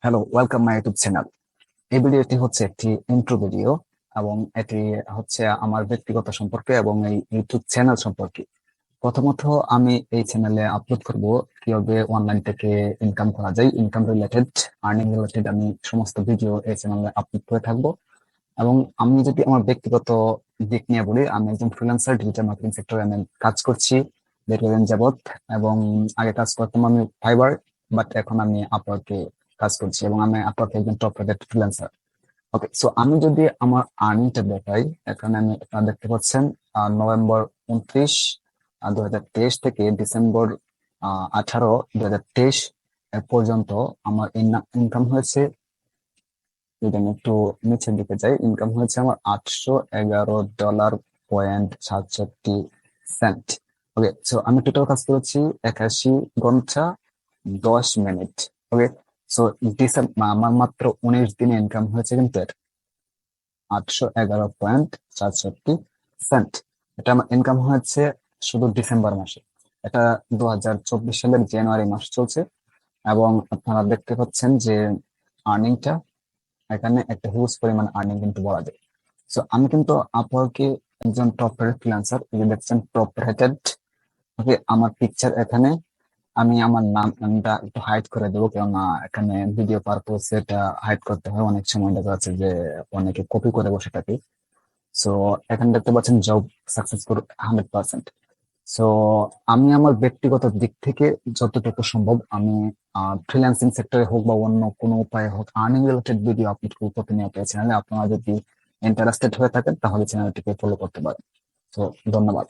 Hello, welcome my YouTube channel. এই ভিডিওটি হচ্ছে একটি ইন্ট্রো ভিডিও এবং এটি হচ্ছে আমার ব্যক্তিগত সম্পর্কে এবং এই ইউটিউব চ্যানেল সম্পর্কে। প্রথমত আমি এই চ্যানেলে আপলোড করব কিভাবে অনলাইন থেকে ইনকাম করা যায়, ইনকাম রিলেটেড, আর্নিং রিলেটেড আমি সমস্ত ভিডিও এই চ্যানেলে আপলোড করে থাকবো। এবং আমি যদি আমার ব্যক্তিগত দিক নিয়ে বলি, আমি একজন ফ্রিল্যান্সার, ডিজিটাল মার্কেটিং সেক্টরে আমি কাজ করছি দীর্ঘদিন যাবত। এবং আগে কাজ করতাম আমি ফাইবার, বাট এখন আমি আপওয়ার্কে কাজ করছি এবং আমি আপওয়ার্কে একজন টপ রেটেড ফ্রিল্যান্সার। ওকে, সো আমি যদি আমার আর্নিংটা দেখাই, এখানে আমি আপনারা দেখতে পাচ্ছেন নভেম্বর 29 2023 থেকে ডিসেম্বর 18 2023 এর পর্যন্ত আমার ইনকাম হয়েছে। যদি আমি একটু নিচের দিকে যাই, ইনকাম হয়েছে আমার $811.67। ওকে, সো আমি টোটাল কাজ করেছি 81 ঘন্টা 10 মিনিট। ওকে, সো ডিসেম্বর আমার মাত্র 19 দিনে ইনকাম হয়েছে কিন্তু এর 811.67 সেন্ট। এটা আমার ইনকাম হয়েছে শুধু ডিসেম্বর মাসে। এটা 2024 সালের জানুয়ারি মাস চলছে এবং আপনারা দেখতে পাচ্ছেন যে আর্নিংটা, এখানে একটা হিউজ পরিমাণ আর্নিং কিন্তু বলা যায়। সো আমি কিন্তু আপওয়ার্কে একজন টপ রেটেড ফ্রিল্যান্সার, এই যে দেখছেন টপ রেটেড। ওকে, আমার পিকচার এখানে, আমি আমার নামটা একটু হাইড করে দেবো, কেননা এখানে ভিডিও পারপোজ এটা হাইড করতে হয়। অনেক সময় দেখা যাচ্ছে যে অনেকে কপি করে বসে থাকে। সো এখানে দেখতে পাচ্ছেন জব সাকসেসফুল 100%। সো আমি আমার ব্যক্তিগত দিক থেকে যতটুকু সম্ভব আমি ফ্রিল্যান্সিং সেক্টরে হোক বা অন্য কোনো উপায়ে হোক আর্নিং রিলেটেড ভিডিও আপলোড করব প্রতিনিয়ত এই চ্যানেলে। আপনারা যদি ইন্টারেস্টেড হয়ে থাকেন তাহলে চ্যানেলটিকে ফলো করতে পারেন। তো ধন্যবাদ।